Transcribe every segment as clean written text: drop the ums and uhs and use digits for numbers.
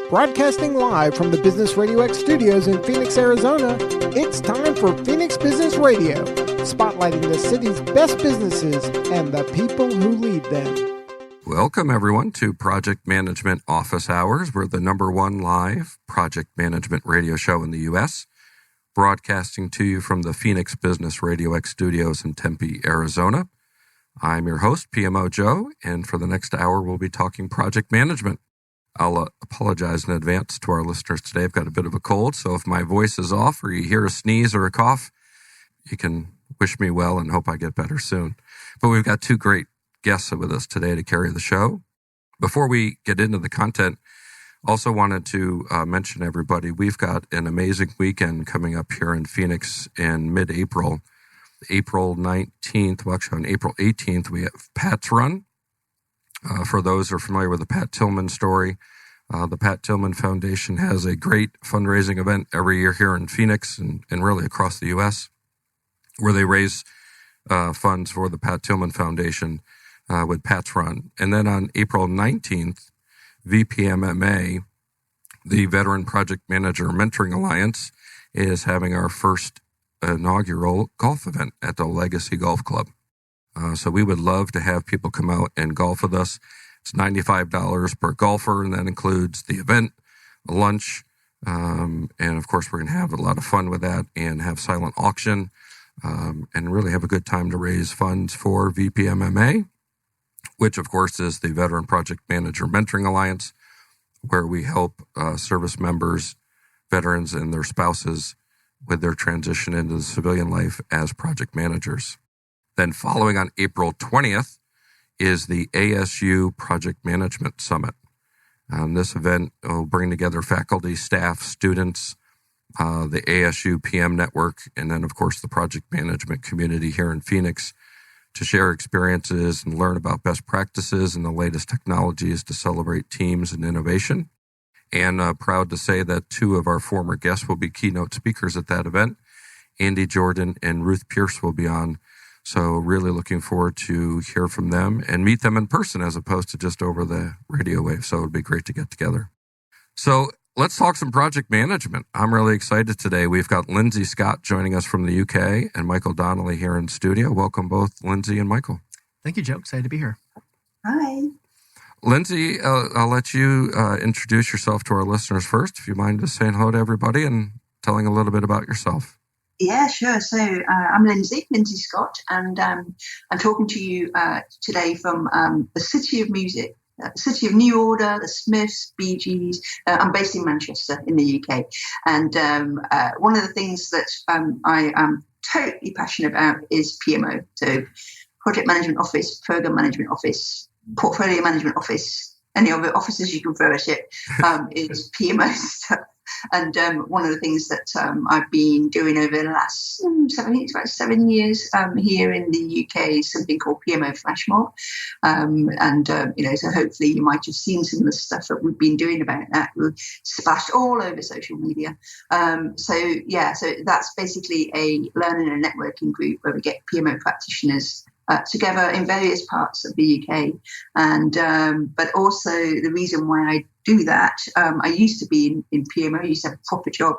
Broadcasting live from the Business RadioX studios in Phoenix, Arizona, it's time for Phoenix Business Radio, spotlighting the city's best businesses and the people who lead them. Welcome, everyone, to Project Management Office Hours. We're the #1 live project management radio show in the U.S., broadcasting to you from the Phoenix Business RadioX studios in Tempe, Arizona. I'm your host, PMO Joe, and for the next hour, we'll be talking project management. I'll apologize in advance to our listeners today. I've got a bit of a cold, so if my voice is off or you hear a sneeze or a cough, you can wish me well and hope I get better soon. But we've got two great guests with us today to carry the show. Before we get into the content, also wanted to mention everybody, we've got an amazing weekend coming up here in Phoenix in mid-April. April 19th, well, actually on April 18th, we have Pat's Run. For those who are familiar with the Pat Tillman story, the Pat Tillman Foundation has a great fundraising event every year here in Phoenix and really across the U.S., where they raise funds for the Pat Tillman Foundation with Pat's Run. And then on April 19th, VPMMA, the Veteran Project Manager Mentoring Alliance, is having our first inaugural golf event at the Legacy Golf Club. So we would love to have people come out and golf with us. It's $95 per golfer, and that includes the event, a lunch, and of course we're going to have a lot of fun with that and have silent auction and really have a good time to raise funds for VPMMA, which of course is the Veteran Project Manager Mentoring Alliance, where we help service members, veterans, and their spouses with their transition into the civilian life as project managers. Then following on April 20th is the ASU Project Management Summit. This event will bring together faculty, staff, students, the ASU PM network, and then, of course, the project management community here in Phoenix to share experiences and learn about best practices and the latest technologies to celebrate teams and innovation. And proud to say that two of our former guests will be keynote speakers at that event. Andy Jordan and Ruth Pierce will be on. So really looking forward to hear from them and meet them in person as opposed to just over the radio wave. So it would be great to get together. So let's talk some project management. I'm really excited today. We've got Lindsay Scott joining us from the UK and Michael Donnelly here in studio. Welcome both, Lindsay and Michael. Thank you, Joe. Excited to be here. Hi. Lindsay, I'll let you introduce yourself to our listeners first, if you mind just saying hello to everybody and telling a little bit about yourself. Yeah, sure. So I'm Lindsay Scott, and I'm talking to you today from the City of Music, the City of New Order, the Smiths, Bee Gees. I'm based in Manchester in the UK. And one of the things that I am totally passionate about is PMO. So Project Management Office, Program Management Office, Portfolio Management Office, any other offices you can throw at it, is PMO stuff. And one of the things that I've been doing over the last 7 years here in the UK is something called PMO Flashmob. So hopefully you might have seen some of the stuff that we've been doing about that. We've splashed all over social media. So that's basically a learning and networking group where we get PMO practitioners together in various parts of the UK. But also the reason why I do that, I used to be in PMO, I used to have a proper job,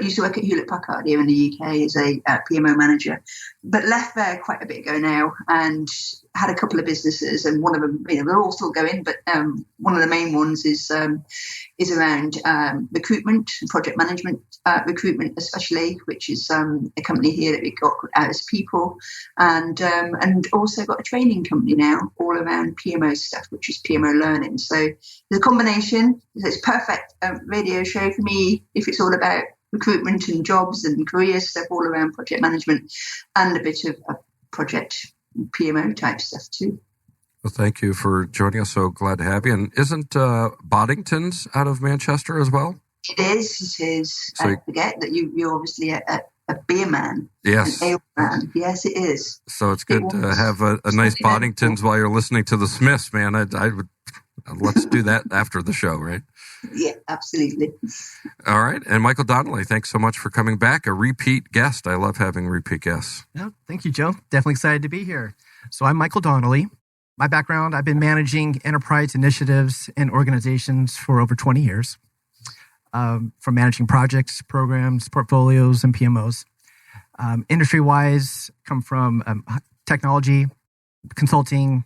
used to work at Hewlett Packard here in the UK as a PMO manager, but left there quite a bit ago now and had a couple of businesses, and one of them, they're all still going, but one of the main ones is around recruitment and project management, recruitment especially, which is a company here that we've got called Alice People, and also got a training company now all around PMO stuff, which is PMO learning. So there's a combination. It's perfect radio show for me if it's all about recruitment and jobs and career stuff all around project management, and a bit of project PMO type stuff too. Well, thank you for joining us. So glad to have you. And isn't Boddington's out of Manchester as well? It is. So, I forget that you're obviously a beer man. Yes. An ale man. Yes, it is. So it's good to have a nice Boddington's while you're listening to the Smiths, man. I would let's do that after the show, right? Yeah, absolutely. All right. And Michael Donnelly, thanks so much for coming back. A repeat guest. I love having repeat guests. Yeah, thank you, Joe. Definitely excited to be here. So I'm Michael Donnelly. My background, I've been managing enterprise initiatives and organizations for over 20 years, from managing projects, programs, portfolios, and PMOs. Industry-wise, come from technology, consulting,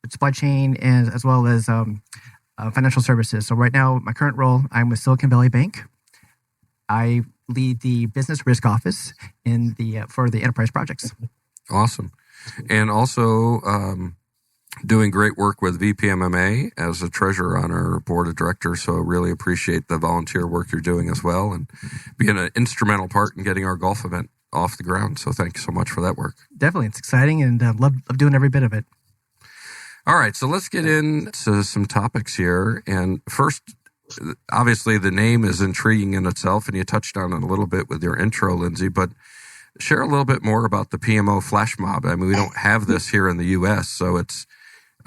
supply chain, and as well as financial services. So right now, my current role, I'm with Silicon Valley Bank. I lead the business risk office for the enterprise projects. Awesome. And also doing great work with VPMMA as a treasurer on our board of directors. So really appreciate the volunteer work you're doing as well, and being an instrumental part in getting our golf event off the ground. So thank you so much for that work. Definitely. It's exciting, and love doing every bit of it. All right. So let's get into some topics here. And first, obviously the name is intriguing in itself, and you touched on it a little bit with your intro, Lindsay, but share a little bit more about the PMO Flashmob. I mean, we don't have this here in the U.S., so it's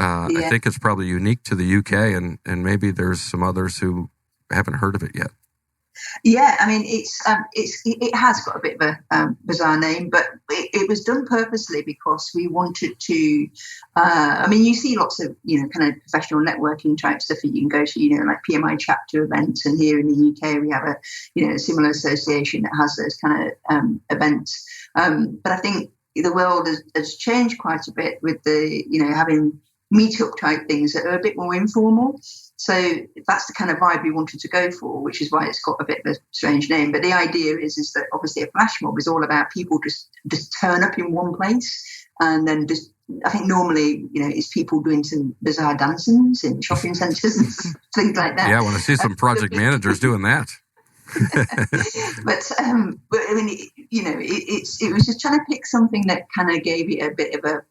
I think it's probably unique to the U.K., and maybe there's some others who haven't heard of it yet. Yeah, I mean, it has got a bit of a bizarre name, but it was done purposely because we wanted to. I mean, you see lots of kind of professional networking type stuff that you can go to, like PMO Chapter events, and here in the UK we have a similar association that has those kind of events. But I think the world has changed quite a bit with the having meetup type things that are a bit more informal. So that's the kind of vibe we wanted to go for, which is why it's got a bit of a strange name. But the idea is that obviously a flash mob is all about people just turn up in one place, and then just, I think normally, it's people doing some bizarre dancings in shopping centres and things like that. Yeah, I want to see some project managers doing that. but I mean, it was just trying to pick something that kind of gave it a bit of a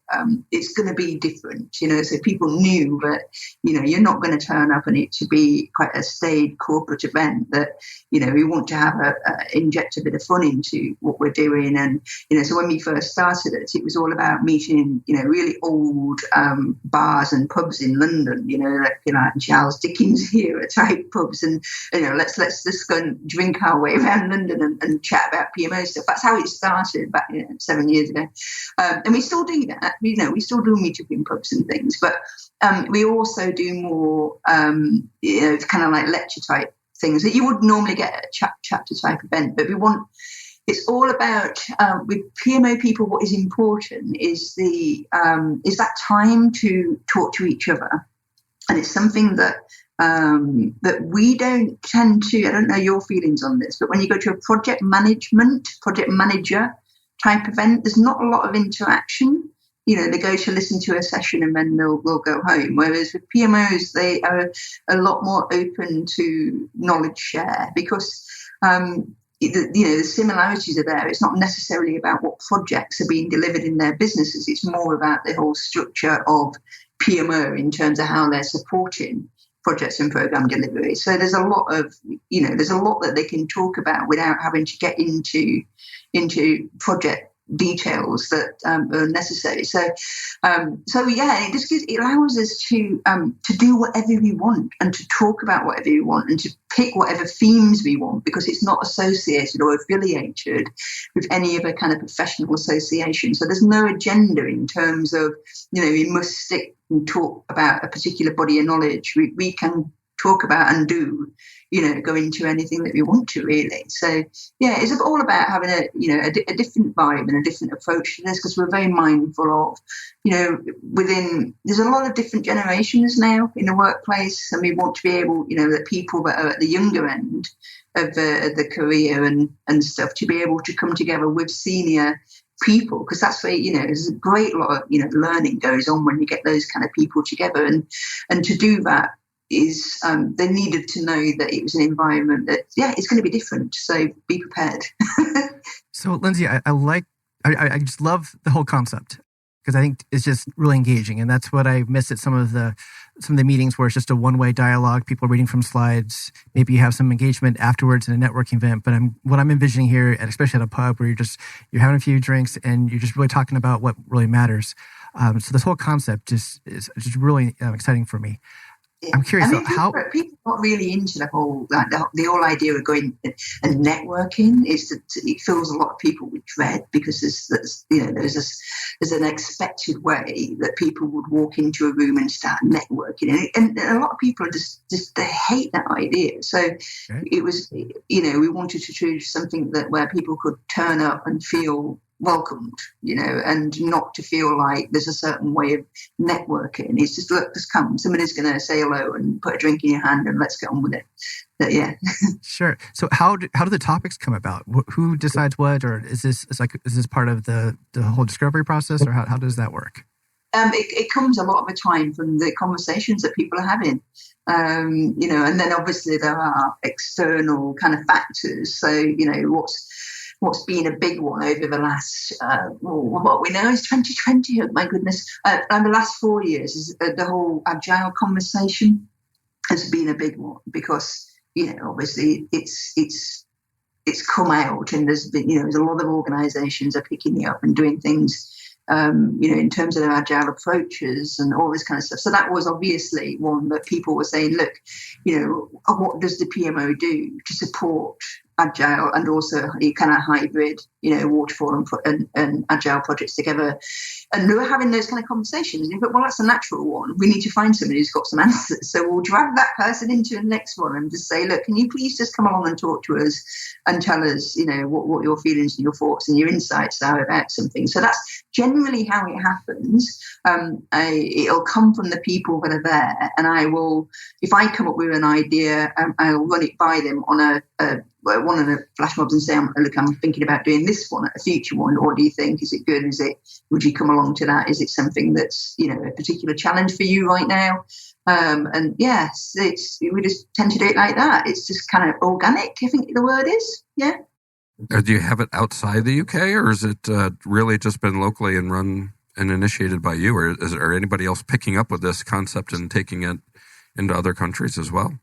it's going to be different, so people knew that you're not going to turn up and it to be quite a staid corporate event, that we want to have inject a bit of fun into what we're doing. And so when we first started it was all about meeting really old bars and pubs in London, like Charles Dickens era type pubs, and let's just go and drink our way around London and chat about PMO stuff. That's how it started back 7 years ago, and we still do that. We still do meet up in pubs and things, but we also do more kind of like lecture type things that you would normally get at a chapter type event. But it's all about with PMO people, what is important is that time to talk to each other, and it's something that we don't tend to. I don't know your feelings on this, but when you go to a project manager type event, there's not a lot of interaction. They go to listen to a session and then they'll go home. Whereas with PMOs, they are a lot more open to knowledge share, because the similarities are there. It's not necessarily about what projects are being delivered in their businesses. It's more about the whole structure of PMO in terms of how they're supporting projects and program delivery. So there's a lot that they can talk about without having to get into project details that are necessary. So it allows us to do whatever we want and to talk about whatever we want and to pick whatever themes we want, because it's not associated or affiliated with any other kind of professional association. So there's no agenda in terms of we must stick and talk about a particular body of knowledge. We can talk about and do go into anything that we want to, really. So it's all about having a different vibe and a different approach to this, because we're very mindful of there's a lot of different generations now in the workplace, and we want to be able that people that are at the younger end of the career and stuff to be able to come together with senior people, because that's where there's a great lot of learning goes on when you get those kind of people together, and to do that is they needed to know that it was an environment that it's going to be different, so be prepared. So Lindsay, I just love the whole concept, because I think it's just really engaging, and that's what I miss at some of the meetings where it's just a one-way dialogue, people are reading from slides. Maybe you have some engagement afterwards in a networking event, but what I'm envisioning here, especially at a pub where you're having a few drinks and you're just really talking about what really matters. So this whole concept is just really exciting for me. I'm curious. I mean, people are not really into the whole the whole idea of going and networking. Is that it fills a lot of people with dread because there's an expected way that people would walk into a room and start networking, and a lot of people are just they hate that idea. So it was, we wanted to choose something where people could turn up and feel welcomed, and not to feel like there's a certain way of networking. It's just, look, just come. Somebody's going to say hello and put a drink in your hand and let's get on with it. But yeah. Sure. So how do the topics come about? Who decides what, or is this part of the whole discovery process, or how does that work? It comes a lot of the time from the conversations that people are having, and then obviously there are external kind of factors. So, what's been a big one over the last, what we know is 2020, oh my goodness, and the last 4 years is the whole agile conversation has been a big one because, obviously it's come out and there's been, there's a lot of organizations are picking it up and doing things, in terms of their agile approaches and all this kind of stuff. So that was obviously one that people were saying, look, what does the PMO do to support agile and also kind of hybrid, waterfall and agile projects together? And we were having those kind of conversations. And you thought, well, that's a natural one. We need to find somebody who's got some answers. So we'll drag that person into the next one and just say, look, can you please just come along and talk to us and tell us, what your feelings and your thoughts and your insights are about something. So that's generally how it happens. It'll come from the people that are there. And I will, if I come up with an idea, I'll run it by them on one of the flash mobs and say, look, I'm thinking about doing this one, a future one. Or do you think, is it good? Would you come along to that? Is it something that's, a particular challenge for you right now? And yes, we just tend to do it like that. It's just kind of organic, I think the word is. Yeah. Do you have it outside the UK, or is it really just been locally and run and initiated by you? Or is there anybody else picking up with this concept and taking it into other countries as well?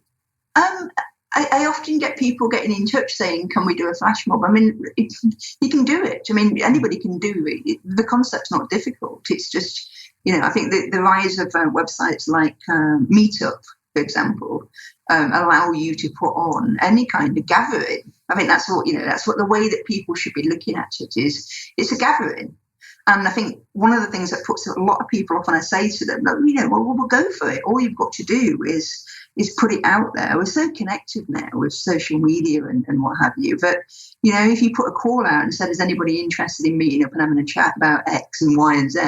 I often get people getting in touch saying, can we do a flash mob? I mean, you can do it. I mean, anybody can do it. The concept's not difficult. It's just, I think the rise of websites like Meetup, for example, allow you to put on any kind of gathering. I think that's what the way that people should be looking at it is. It's a gathering. And I think one of the things that puts a lot of people off when I say to them, we'll go for it. All you've got to do is put it out there. We're so connected now with social media and what have you. But, if you put a call out and said, is anybody interested in meeting up and having a chat about X and Y and Z,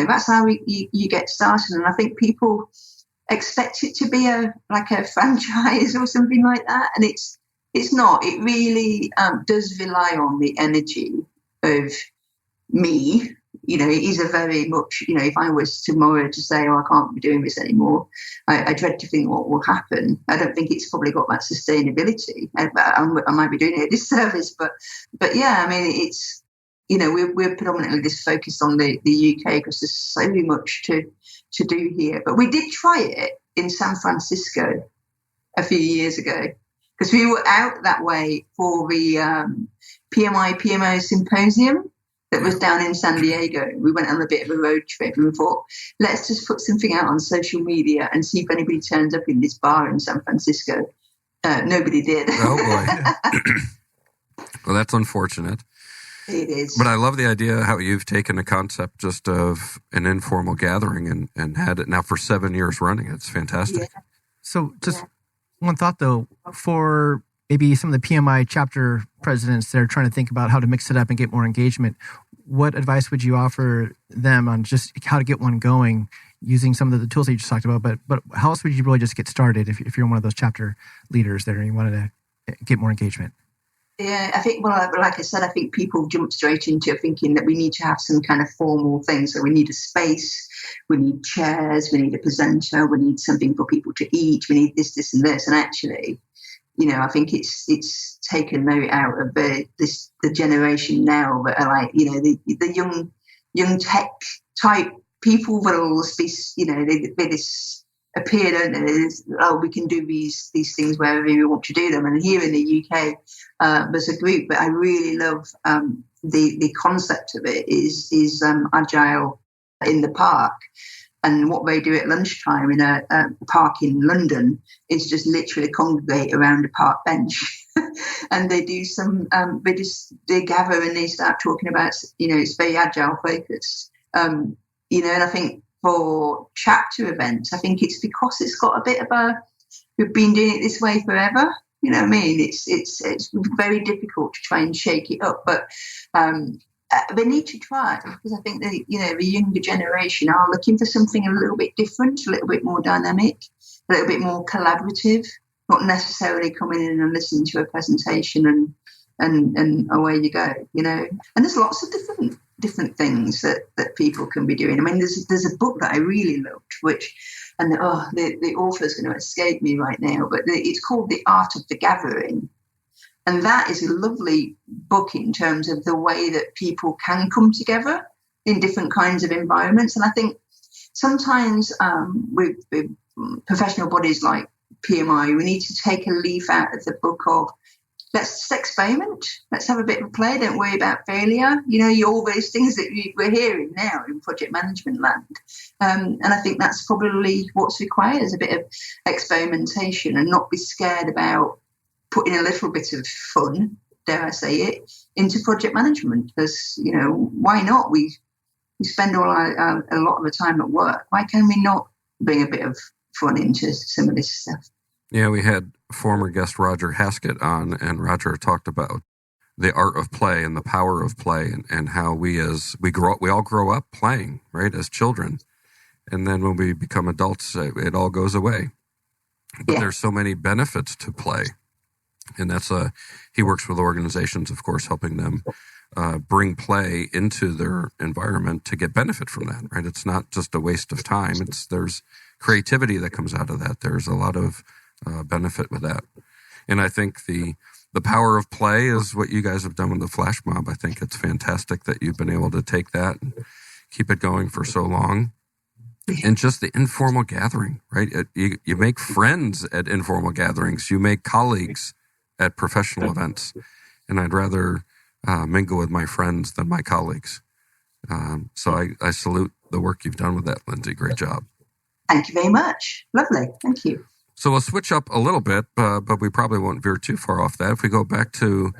that's how you get started. And I think people expect it to be a franchise or something like that. And it's not. It really does rely on the energy of me. It is a very much, if I was tomorrow to say, I can't be doing this anymore, I dread to think what will happen. I don't think it's probably got that sustainability. I might be doing it a disservice, but yeah, I mean, it's, we're predominantly just focused on the UK because there's so much to do here. But we did try it in San Francisco a few years ago because we were out that way for the PMO symposium that was down in San Diego. We went on a bit of a road trip and we thought, let's just put something out on social media and see if anybody turns up in this bar in San Francisco. Nobody did. Oh, boy. Well, that's unfortunate. It is. But I love the idea how you've taken a concept just of an informal gathering and had it now for 7 years running. It's fantastic. Yeah. So just one thought, though, for maybe some of the PMI chapter presidents that are trying to think about how to mix it up and get more engagement, what advice would you offer them on just how to get one going using some of the tools that you just talked about? But how else would you really just get started if you're one of those chapter leaders there and you wanted to get more engagement? Yeah, I think, well, like I said, I think people jump straight into thinking that we need to have some kind of formal thing. So we need a space, we need chairs, we need a presenter, we need something for people to eat, we need this, and this. And actually, I think it's taken note out of the generation now that are like, the young tech type people that will be, they just appear, don't they? We can do these things wherever we want to do them. And here in the UK, there's a group that I really love. The concept of it is Agile in the Park. And what they do at lunchtime in a park in London is just literally congregate around a park bench. And they do some, they gather and they start talking about, it's very agile focused. And I think for chapter events, I think it's because it's got a bit of we've been doing it this way forever. You know what I mean? It's very difficult to try and shake it up, but they need to try, because I think the younger generation are looking for something a little bit different, a little bit more dynamic, a little bit more collaborative, not necessarily coming in and listening to a presentation and away you go, And there's lots of different things that people can be doing. I mean, there's a book that I really loved, the author's going to escape me right now, but it's called The Art of the Gathering. And that is a lovely book in terms of the way that people can come together in different kinds of environments. And I think sometimes with professional bodies like PMI, we need to take a leaf out of the book of, let's experiment, let's have a bit of play, don't worry about failure. All those things that we're hearing now in project management land. And I think that's probably what's required, is a bit of experimentation and not be scared about putting a little bit of fun, dare I say it, into project management. Because, why not? We spend a lot of the time at work. Why can we not bring a bit of fun into some of this stuff? Yeah, we had former guest Roger Haskett on, and Roger talked about the art of play and the power of play, and how we all grow up playing, right, as children. And then when we become adults, it all goes away. But there's so many benefits to play. And that's he works with organizations, of course, helping them bring play into their environment to get benefit from that, right? It's not just a waste of time. There's creativity that comes out of that. There's a lot of benefit with that. And I think the power of play is what you guys have done with the Flash Mob. I think it's fantastic that you've been able to take that and keep it going for so long. And just the informal gathering, right? You make friends at informal gatherings. You make colleagues at professional events. And I'd rather mingle with my friends than my colleagues. So I salute the work you've done with that, Lindsay. Great job. Thank you very much. Lovely. Thank you. So we'll switch up a little bit, but we probably won't veer too far off that. If we go back to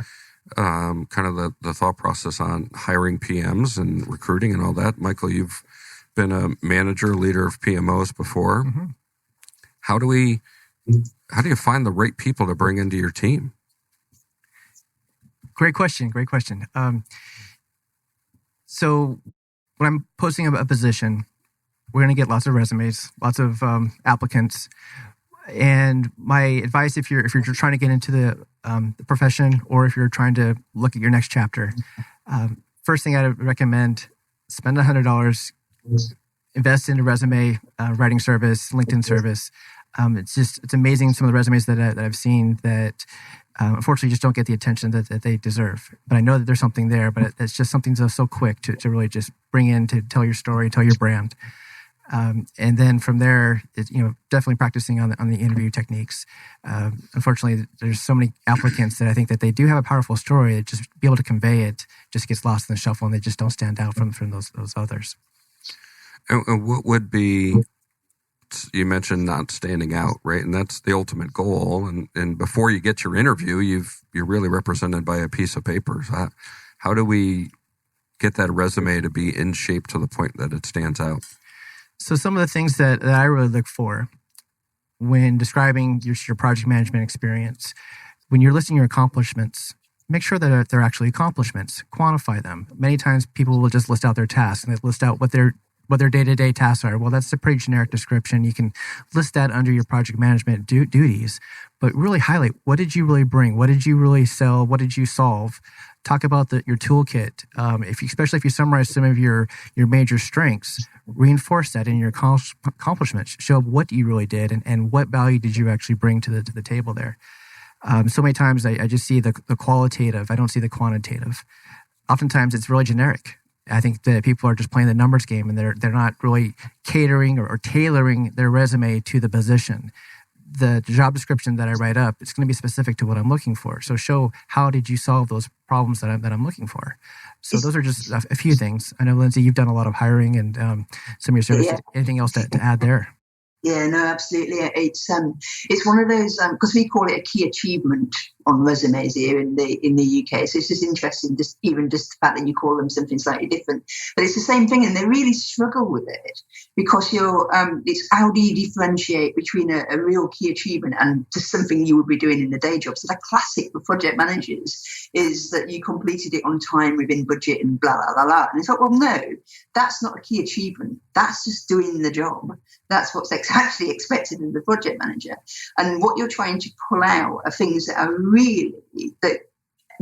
kind of the thought process on hiring PMs and recruiting and all that, Michael, you've been a manager, leader of PMOs before. Mm-hmm. How do you find the right people to bring into your team? Great question. So when I'm posting a position, we're going to get lots of resumes, lots of applicants. And my advice, if you're trying to get into the profession, or if you're trying to look at your next chapter, first thing I'd recommend: spend $100, invest in a resume writing service, LinkedIn service. It's amazing, some of the resumes that I've seen that unfortunately just don't get the attention that they deserve. But I know that there's something there, but it's just something so quick to really just bring in, to tell your story, tell your brand. And then from there, definitely practicing on the interview techniques. Unfortunately, there's so many applicants that I think that they do have a powerful story, that just be able to convey it just gets lost in the shuffle, and they just don't stand out from those others. And what would be, you mentioned not standing out, right? And that's the ultimate goal. And before you get your interview, you're really represented by a piece of paper. So how do we get that resume to be in shape to the point that it stands out? So some of the things that I really look for when describing your project management experience, when you're listing your accomplishments, make sure that they're actually accomplishments. Quantify them. Many times people will just list out their tasks, and they list out what their day-to-day tasks are. Well, that's a pretty generic description. You can list that under your project management duties, but really highlight, what did you really bring? What did you really sell? What did you solve? Talk about your toolkit. Especially if you summarize some of your major strengths, reinforce that in your accomplishments. Show what you really did and what value did you actually bring to the table there. So many times I just see the qualitative. I don't see the quantitative. Oftentimes it's really generic. I think that people are just playing the numbers game, and they're not really catering or tailoring their resume to the position. the job description that I write up, it's going to be specific to what I'm looking for. So show how did you solve those problems that I'm looking for. So those are just a few things. I know, Lindsay, you've done a lot of hiring and some of your services. Yeah. Anything else to add there? Yeah, no, absolutely. It's one of those because we call it a key achievement on resumes here in the UK. So it's just interesting, just the fact that you call them something slightly different. But it's the same thing, and they really struggle with it because it's how do you differentiate between a real key achievement and just something you would be doing in the day job. So the classic for project managers is that you completed it on time within budget and blah blah blah blah. And it's like, well, no, that's not a key achievement. That's just doing the job. That's what's actually expected of the project manager. And what you're trying to pull out are things that are really, that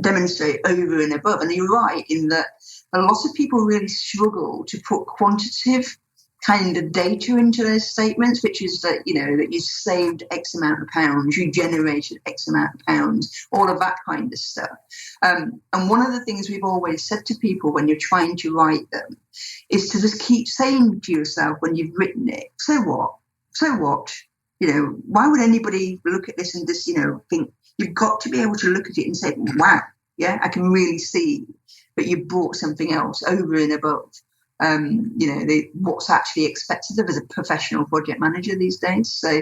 demonstrate over and above. And you're right in that a lot of people really struggle to put quantitative kind of data into those statements, which is that, that you saved X amount of pounds, you generated X amount of pounds, all of that kind of stuff. And one of the things we've always said to people when you're trying to write them is to just keep saying to yourself when you've written it, so what? So what? Why would anybody look at this and just, think? You've got to be able to look at it and say, wow, yeah, I can really see that you brought something else over and above. What's actually expected of as a professional project manager these days. So,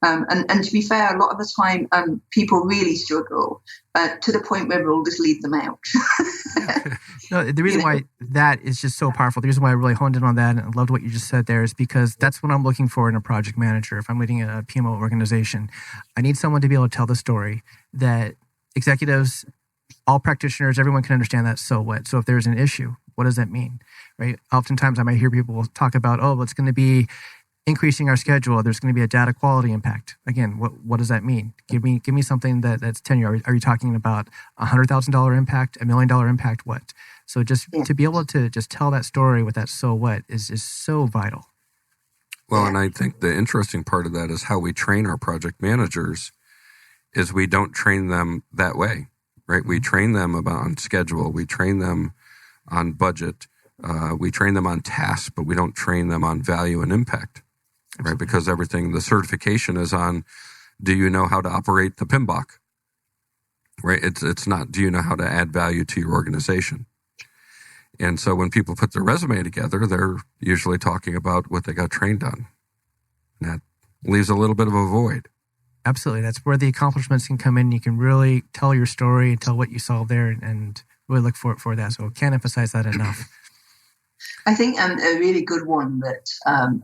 and to be fair, a lot of the time, people really struggle to the point where we'll just leave them out. No, the reason why that is just so powerful, the reason why I really honed in on that and I loved what you just said there is because that's what I'm looking for in a project manager. If I'm leading a PMO organization, I need someone to be able to tell the story that executives, all practitioners, everyone can understand that. So what? So if there's an issue, what does that mean? Right? Oftentimes I might hear people talk about, it's going to be increasing our schedule. There's going to be a data quality impact. Again, what does that mean? Give me something that's tenure. Are you talking about $100,000 impact, $1 million impact? What? So just to be able to just tell that story with that so what is so vital. Well, and I think the interesting part of that is how we train our project managers is we don't train them that way, right? We train them on schedule. We train them on budget. We train them on tasks, but we don't train them on value and impact, right? Because the certification is on, do you know how to operate the PMBOK, right? It's not, do you know how to add value to your organization? And so when people put their resume together, they're usually talking about what they got trained on. And that leaves a little bit of a void. Absolutely. That's where the accomplishments can come in. You can really tell your story and tell what you solved there and really look for that. So can't emphasize that enough. I think a really good one that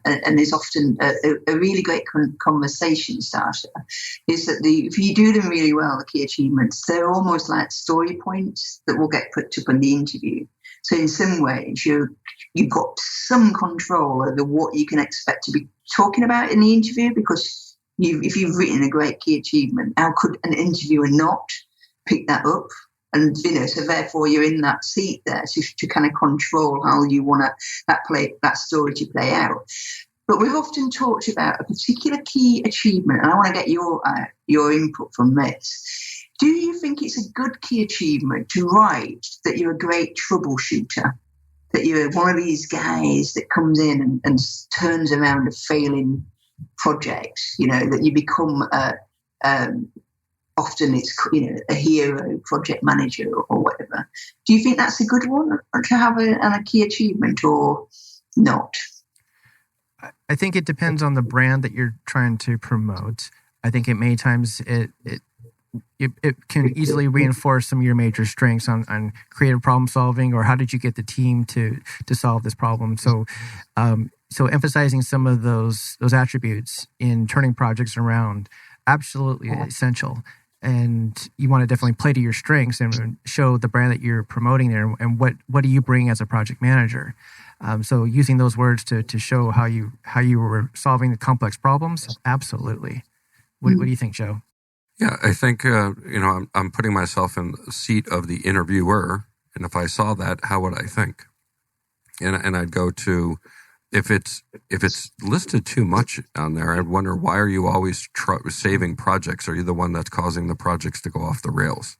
and is often a really great conversation starter is that if you do them really well, the key achievements, they're almost like story points that will get put up in the interview. So in some ways, you've got some control over what you can expect to be talking about in the interview because if you've written a great key achievement, how could an interviewer not pick that up? And, so therefore you're in that seat there to kind of control how you want that story to play out. But we've often talked about a particular key achievement, and I want to get your input from this. Do you think it's a good key achievement to write that you're a great troubleshooter, that you're one of these guys that comes in and turns around a failing project, that you become often it's a hero project manager or whatever. Do you think that's a good one to have a key achievement or not? I think it depends on the brand that you're trying to promote. I think many times it can easily reinforce some of your major strengths on creative problem solving or how did you get the team to solve this problem. So emphasizing some of those attributes in turning projects around, absolutely essential. And you want to definitely play to your strengths and show the brand that you're promoting there and what do you bring as a project manager. So using those words to show how you were solving the complex problems, absolutely. What do you think, Joe? Yeah, I think I'm putting myself in the seat of the interviewer, and if I saw that, how would I think? And I'd go to if it's listed too much on there, I'd wonder why are you always saving projects? Are you the one that's causing the projects to go off the rails?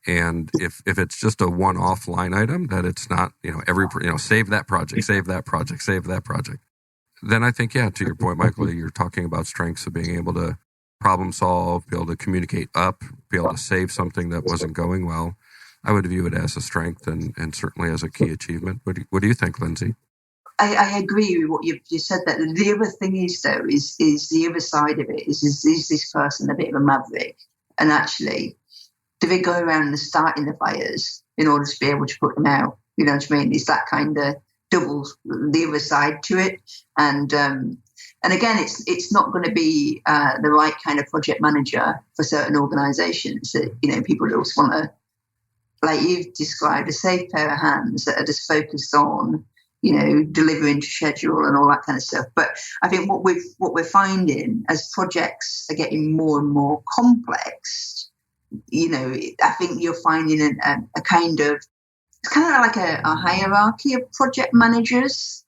And if it's just a one-off line item that it's not save that project, then I think to your point, Michael, you're talking about strengths of being able to problem solve, be able to communicate up, be able to save something that wasn't going well. I would view it as a strength and certainly as a key achievement. What do you think, Lindsay? I agree with what you said. That the other thing is, though, is the other side of it is this person a bit of a maverick? And actually, do they go around and starting the fires in order to be able to put them out? You know what I mean? It's that kind of double the other side to it. And again, it's not going to be the right kind of project manager for certain organisations. That, you know, people just want to, like you've described, a safe pair of hands that are just focused on, you know, delivering to schedule and all that kind of stuff. But I think what we're finding as projects are getting more and more complex, you know, I think you're finding a kind of, it's kind of like a hierarchy of project managers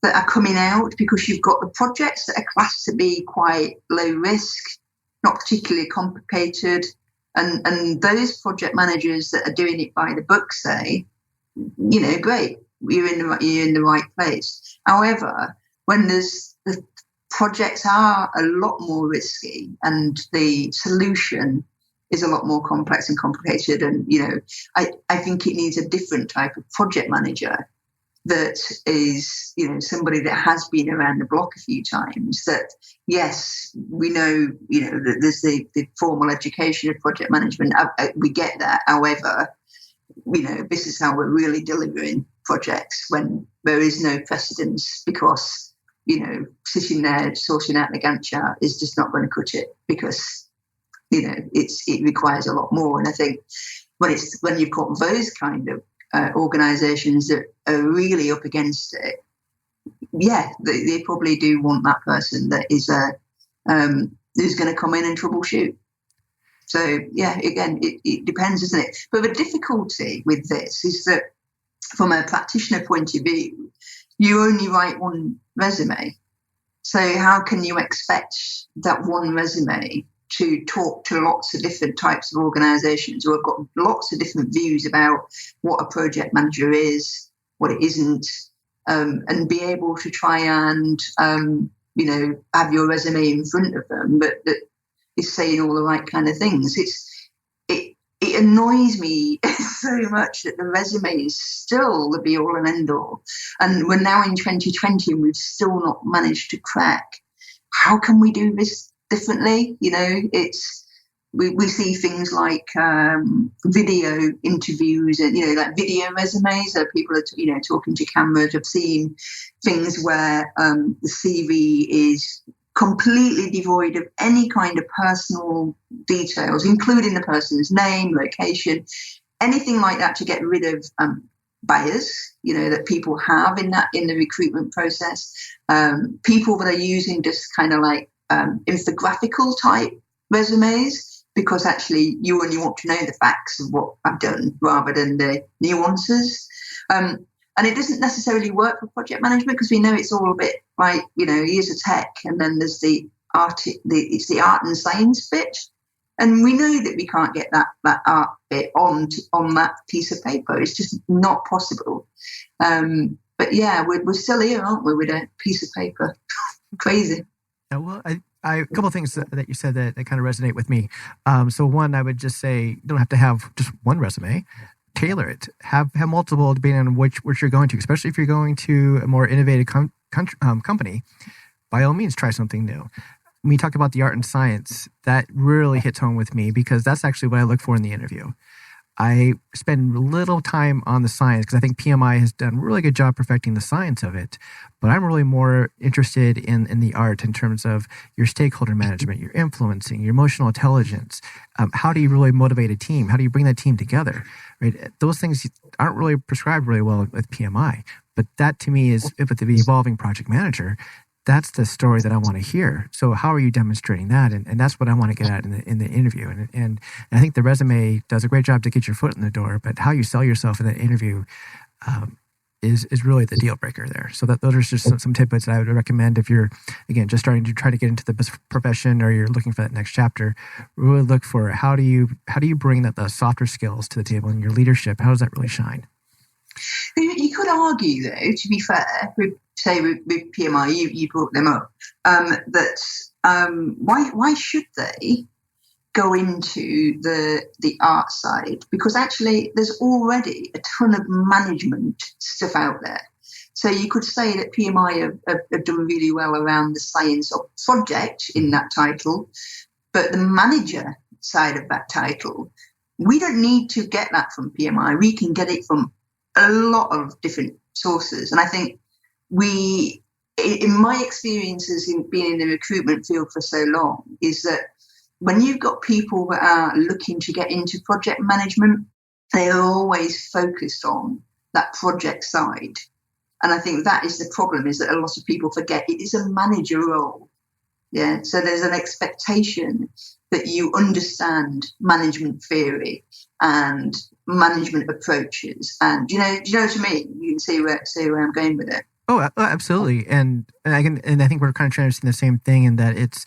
that are coming out, because you've got the projects that are classed to be quite low risk, not particularly complicated, and those project managers that are doing it by the book say, you know, great, you're in the right place. However, when the projects are a lot more risky and the solution is a lot more complex and complicated, and, you know, I think it needs a different type of project manager that is, you know, somebody that has been around the block a few times, that, yes, we know, you know, that there's the formal education of project management. We get that. However, you know, this is how we're really delivering projects when there is no precedence, because, you know, sitting there sorting out the Gantt chart is just not going to cut it, because, you know, it requires a lot more. And I think when you've got those kind of organisations that are really up against it, yeah, they probably do want that person that is who's going to come in and troubleshoot. So, yeah, again, it depends, isn't it? But the difficulty with this is that from a practitioner point of view, you only write one resume. So how can you expect that one resume to talk to lots of different types of organisations who have got lots of different views about what a project manager is, what it isn't, and be able to try and, you know, have your resume in front of them, but that is saying all the right kind of things. It annoys me so much that the resume is still the be-all and end-all. And we're now in 2020 and we've still not managed to crack. How can we do this differently? You know, we see things like video interviews and, you know, like video resumes where people are, you know, talking to cameras. I've seen things where the CV is completely devoid of any kind of personal details, including the person's name, location, anything like that, to get rid of bias, you know, that people have in the recruitment process. People that are using just kind of like infographical type resumes, because actually you only want to know the facts of what I've done rather than the nuances. And it doesn't necessarily work for project management, because we know it's all a bit like, you know, here's a tech and then there's the art, it's the art and science bit. And we know that we can't get that art bit on that piece of paper. It's just not possible. But yeah, we're still here, aren't we, with a piece of paper? Crazy. Yeah, well, a couple of things that you said that kind of resonate with me. So one, I would just say, you don't have to have just one resume. Tailor it. Have multiple, depending on which you're going to, especially if you're going to a more innovative company. By all means, try something new. When you talk about the art and science, that really hits home with me, because that's actually what I look for in the interview. I spend little time on the science because I think PMI has done a really good job perfecting the science of it. But I'm really more interested in the art in terms of your stakeholder management, your influencing, your emotional intelligence. How do you really motivate a team? How do you bring that team together? Right? Those things aren't really prescribed really well with PMI. But that to me is, with the evolving project manager, that's the story that I want to hear. So how are you demonstrating that? And that's what I want to get at in the interview. And I think the resume does a great job to get your foot in the door, but how you sell yourself in that interview is really the deal breaker there. So those are just some tidbits that I would recommend if you're, again, just starting to try to get into the profession, or you're looking for that next chapter. Really look for how do you bring the softer skills to the table, and your leadership, how does that really shine? You could argue, though, to be fair, with PMI, you brought them up, that why should they go into the art side? Because actually there's already a ton of management stuff out there. So you could say that PMI have done really well around the science of project in that title, but the manager side of that title, we don't need to get that from PMI. We can get it from a lot of different sources. And I think in my experiences in being in the recruitment field for so long, is that when you've got people that are looking to get into project management, they are always focused on that project side. And I think that is the problem, is that a lot of people forget it is a manager role. Yeah. So there's an expectation that you understand management theory and management approaches. And do you know what I mean? You can see where I'm going with it. Oh, absolutely. And I think we're kind of trying to see the same thing, in that it's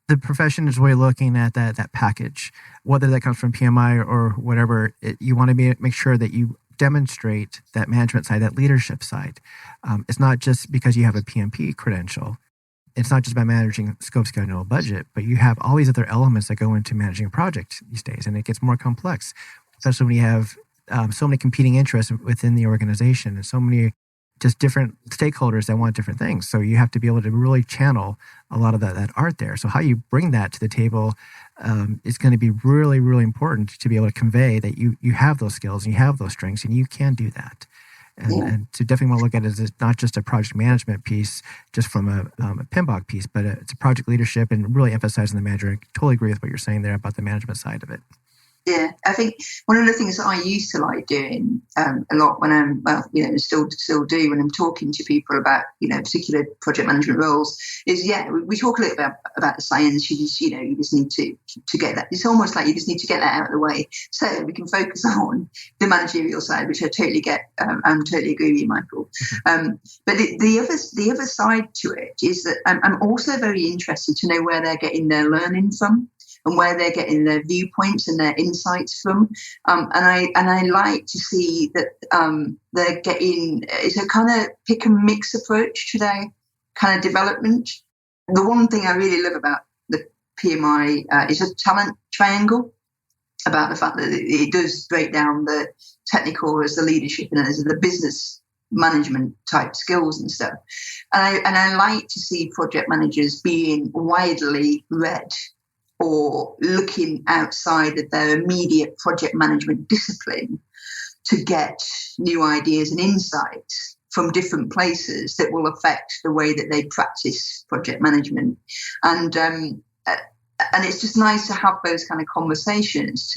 the profession is really looking at that package, whether that comes from PMI or whatever. You want to make sure that you demonstrate that management side, that leadership side. It's not just because you have a PMP credential. It's not just about managing scope, schedule, budget, but you have all these other elements that go into managing a project these days, and it gets more complex, especially when you have so many competing interests within the organization and so many just different stakeholders that want different things. So you have to be able to really channel a lot of that art there. So how you bring that to the table is going to be really, really important to be able to convey that you have those skills and you have those strengths and you can do that. And to definitely want to look at it as not just a project management piece, just from a PMBOK piece, but it's a project leadership and really emphasizing the manager. I totally agree with what you're saying there about the management side of it. Yeah, I think one of the things that I used to like doing a lot when I'm, still do when I'm talking to people about, particular project management roles is, we talk a little bit about the science. You just need to get that. It's almost like you just need to get that out of the way so we can focus on the managerial side, which I totally get. I totally agree with you, Michael. But the other side to it is that I'm also very interested to know where they're getting their learning from, and where they're getting their viewpoints and their insights from. And I like to see that they're getting, it's a kind of pick and mix approach to their kind of development. The one thing I really love about the PMI is a talent triangle, about the fact that it does break down the technical as the leadership and as the business management type skills and stuff. And I like to see project managers being widely read, or looking outside of their immediate project management discipline to get new ideas and insights from different places that will affect the way that they practice project management. And it's just nice to have those kind of conversations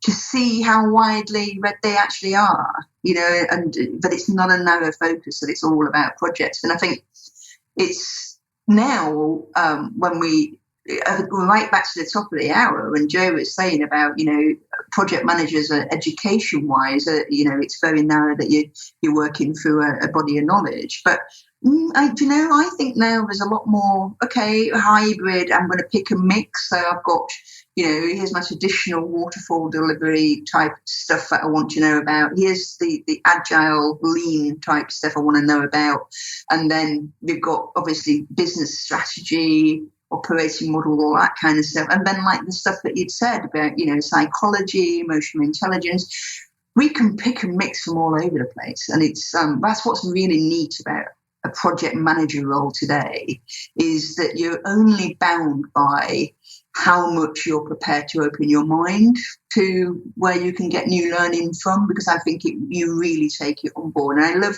to see how widely read they actually are, but it's not a narrow focus, that it's all about projects. And I think it's now when we're right back to the top of the hour when Joe was saying about, project managers education-wise, it's very narrow that you're working through a body of knowledge. But, I think now there's a lot more, hybrid, I'm going to pick a mix. So I've got, here's my traditional waterfall delivery type stuff that I want to know about. Here's the agile, lean type stuff I want to know about. And then we've got, obviously, business strategy, operating model, all that kind of stuff. And then like the stuff that you'd said about, psychology, emotional intelligence, we can pick and mix from all over the place. And it's that's what's really neat about a project manager role today, is that you're only bound by how much you're prepared to open your mind to where you can get new learning from, because I think you really take it on board. And I love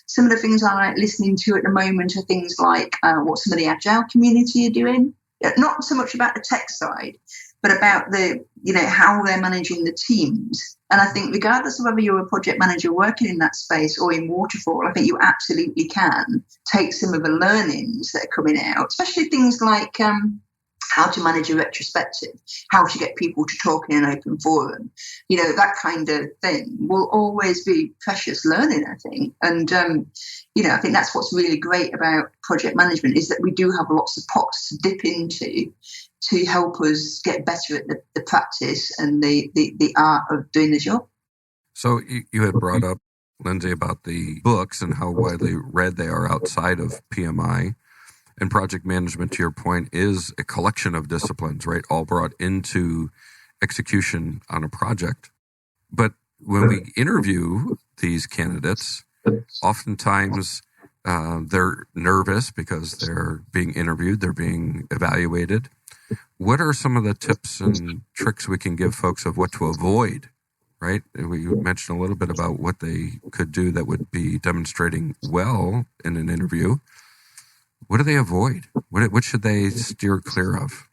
some of the things I like listening to at the moment are things like what some of the agile community are doing. Not so much about the tech side, but about the, how they're managing the teams. And I think regardless of whether you're a project manager working in that space or in waterfall, I think you absolutely can take some of the learnings that are coming out, especially things like how to manage a retrospective, how to get people to talk in an open forum, that kind of thing will always be precious learning, I think. And, I think that's what's really great about project management, is that we do have lots of pots to dip into to help us get better at the practice and the art of doing the job. So you had brought up, Lindsay, about the books and how widely read they are outside of PMI. And project management, to your point, is a collection of disciplines, right? All brought into execution on a project. But when we interview these candidates, oftentimes they're nervous because they're being interviewed, they're being evaluated. What are some of the tips and tricks we can give folks of what to avoid, right? We mentioned a little bit about what they could do that would be demonstrating well in an interview. What do they avoid? What should they steer clear of?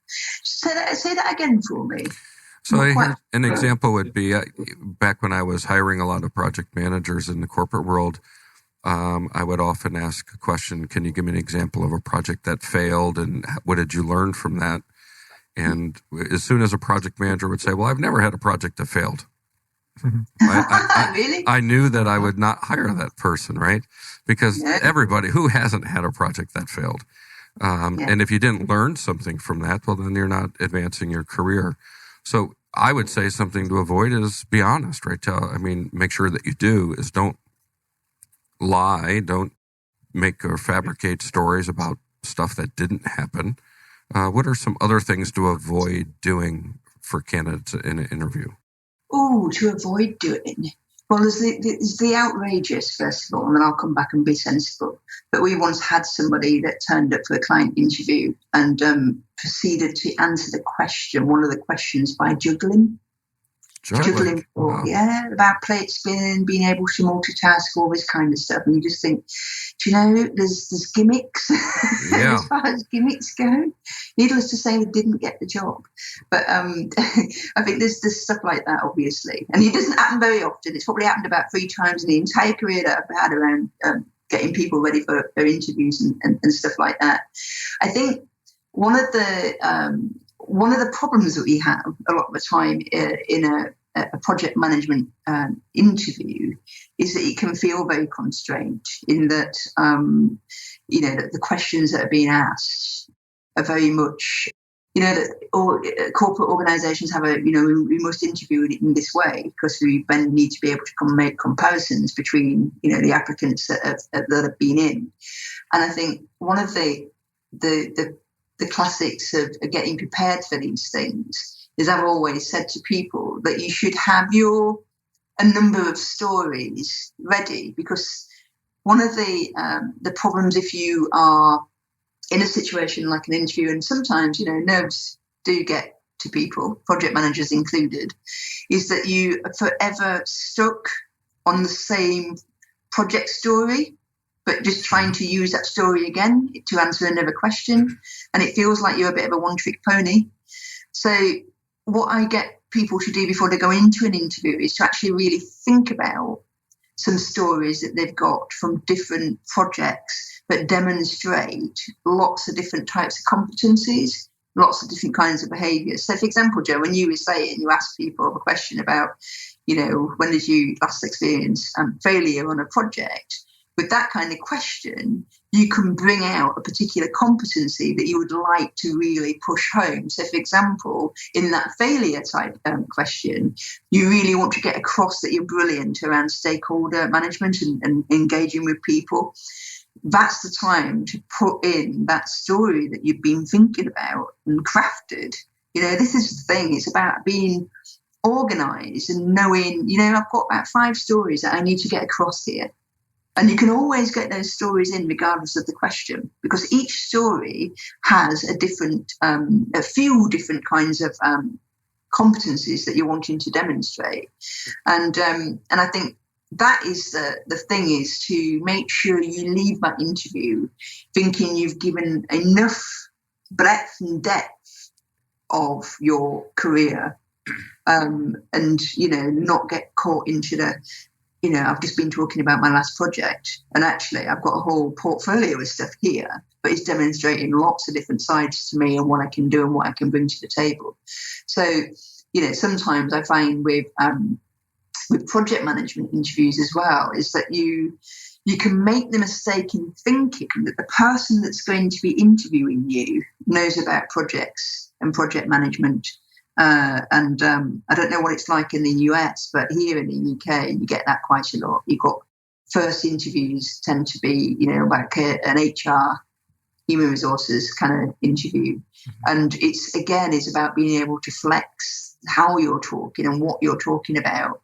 Say that again for me. So an example would be back when I was hiring a lot of project managers in the corporate world, I would often ask a question, can you give me an example of a project that failed and what did you learn from that? And as soon as a project manager would say, well, I've never had a project that failed. Really? I knew that I would not hire that person, right? Because everybody who hasn't had a project that failed. And if you didn't learn something from that, well, then you're not advancing your career. So I would say something to avoid is be honest, right? Make sure that you do is don't lie, don't make or fabricate stories about stuff that didn't happen. What are some other things to avoid doing for candidates in an interview? Oh, to avoid doing. Well, there's the outrageous, first of all, and then I'll come back and be sensible. But we once had somebody that turned up for a client interview and proceeded to answer one of the questions by juggling. Juggling. Wow. Yeah, about plate spinning, being able to multitask, all this kind of stuff. And you just think, do you know, there's gimmicks as far as gimmicks go. Needless to say, they didn't get the job. But I think there's stuff like that, obviously. And it doesn't happen very often. It's probably happened about 3 times in the entire career that I've had around getting people ready for interviews and stuff like that. I think one of the problems that we have a lot of the time in a project management interview is that it can feel very constrained in that, that the questions that are being asked are very much, that corporate organizations have we must interview in this way because we then need to be able to make comparisons between, the applicants that have been in. And I think one of the classics of getting prepared for these things is I've always said to people that you should have a number of stories ready, because one of the problems if you are in a situation like an interview, and sometimes, nerves do get to people, project managers included, is that you are forever stuck on the same project story, but just trying to use that story again to answer another question. And it feels like you're a bit of a one-trick pony. So what I get people to do before they go into an interview is to actually really think about some stories that they've got from different projects that demonstrate lots of different types of competencies, lots of different kinds of behaviours. So, for example, Joe, when you were saying, you asked people a question about, when did you last experience failure on a project? With that kind of question, you can bring out a particular competency that you would like to really push home. So, for example, in that failure type question, you really want to get across that you're brilliant around stakeholder management and engaging with people. That's the time to put in that story that you've been thinking about and crafted. This is the thing. It's about being organised and knowing, I've got about 5 stories that I need to get across here. And you can always get those stories in regardless of the question, because each story has a few different kinds of competencies that you're wanting to demonstrate. And I think that is the thing, is to make sure you leave that interview thinking you've given enough breadth and depth of your career, and, not get caught into the, I've just been talking about my last project, and actually I've got a whole portfolio of stuff here, but it's demonstrating lots of different sides to me and what I can do and what I can bring to the table. So, sometimes I find with project management interviews as well, is that you can make the mistake in thinking that the person that's going to be interviewing you knows about projects and project management. I don't know what it's like in the US, but here in the UK, you get that quite a lot. You've got first interviews tend to be, like an HR, human resources kind of interview. And it's about being able to flex how you're talking and what you're talking about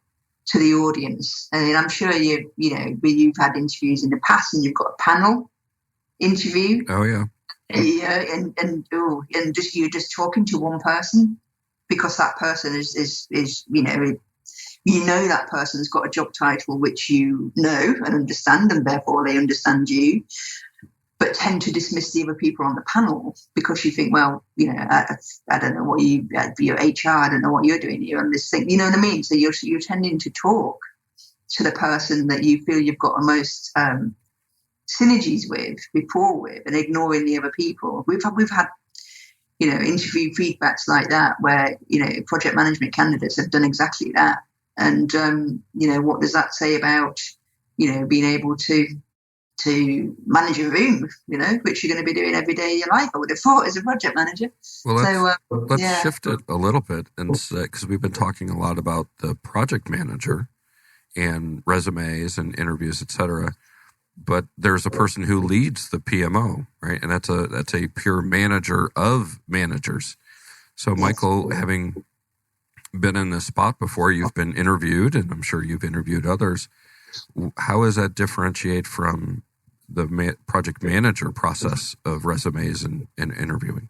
to the audience. And I'm sure you've had interviews in the past and you've got a panel interview. Oh, yeah. Yeah, and you're just talking to one person, because that person is that person's got a job title which you know and understand, and therefore they understand you, but tend to dismiss the other people on the panel because you think, well, I don't know what you're HR, I don't know what you're doing here on this thing. You know what I mean? So you're tending to talk to the person that you feel you've got the most synergies with, rapport with, and ignoring the other people. We've had interview feedbacks like that where project management candidates have done exactly that. And what does that say about being able to manage a room, which you're going to be doing every day of your life, I would have thought, as a project manager. Well, let's shift it a little bit, and because we've been talking a lot about the project manager and resumes and interviews, et cetera. But there's a person who leads the PMO, right? And that's a pure manager of managers. So, Michael, having been in this spot before, you've been interviewed, and I'm sure you've interviewed others. How does that differentiate from the project manager process of resumes and interviewing?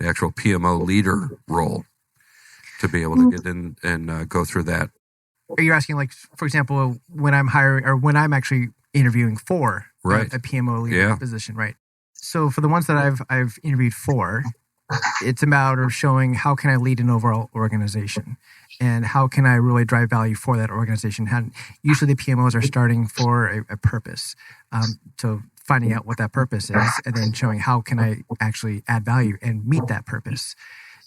The actual PMO leader role, to be able to get in and go through that. Are you asking, like, for example, when I'm hiring or when I'm actually interviewing for a PMO leader position, right? So for the ones that I've interviewed for, it's a matter of showing how can I lead an overall organization and how can I really drive value for that organization. Usually the PMOs are starting for a purpose, so finding out what that purpose is and then showing how can I actually add value and meet that purpose.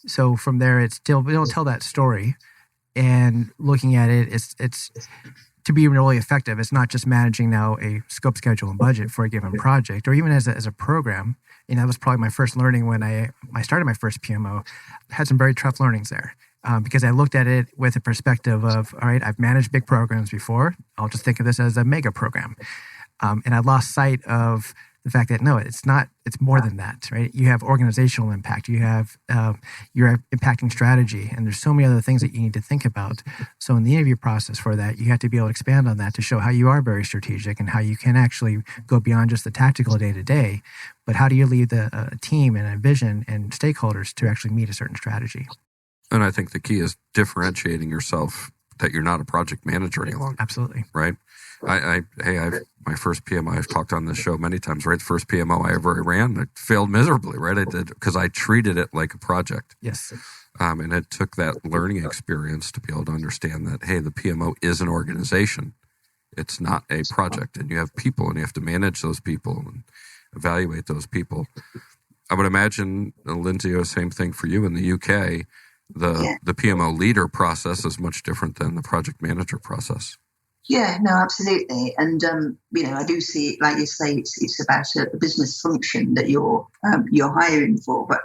So from there, it's still be able to tell that story, and looking at it, it's to be really effective. It's not just managing now a scope, schedule, and budget for a given project, or even as a program. That was probably my first learning when I started my first PMO. I had some very tough learnings there because I looked at it with a perspective of, all right, I've managed big programs before. I'll just think of this as a mega program. And I lost sight of the fact that, no, it's not, it's more than that, right? You have organizational impact. You have, you're impacting strategy, and there's so many other things that you need to think about. So in the interview process for that, you have to be able to expand on that to show how you are very strategic and how you can actually go beyond just the tactical day-to-day, but how do you lead a team and a vision and stakeholders to actually meet a certain strategy? And I think the key is differentiating yourself, that you're not a project manager any longer. Absolutely. Right? My first PMO, I've talked on this show many times, right? The first PMO I ever ran, it failed miserably, right? I did, because I treated it like a project. Yes. And it took that learning experience to be able to understand that, hey, the PMO is an organization. It's not a project. And you have people, and you have to manage those people and evaluate those people. I would imagine, Lindsay, the same thing for you in the UK. The PMO leader process is much different than the project manager process. Yeah, no, absolutely. And, I do see it, like you say, it's about a business function that you're hiring for. But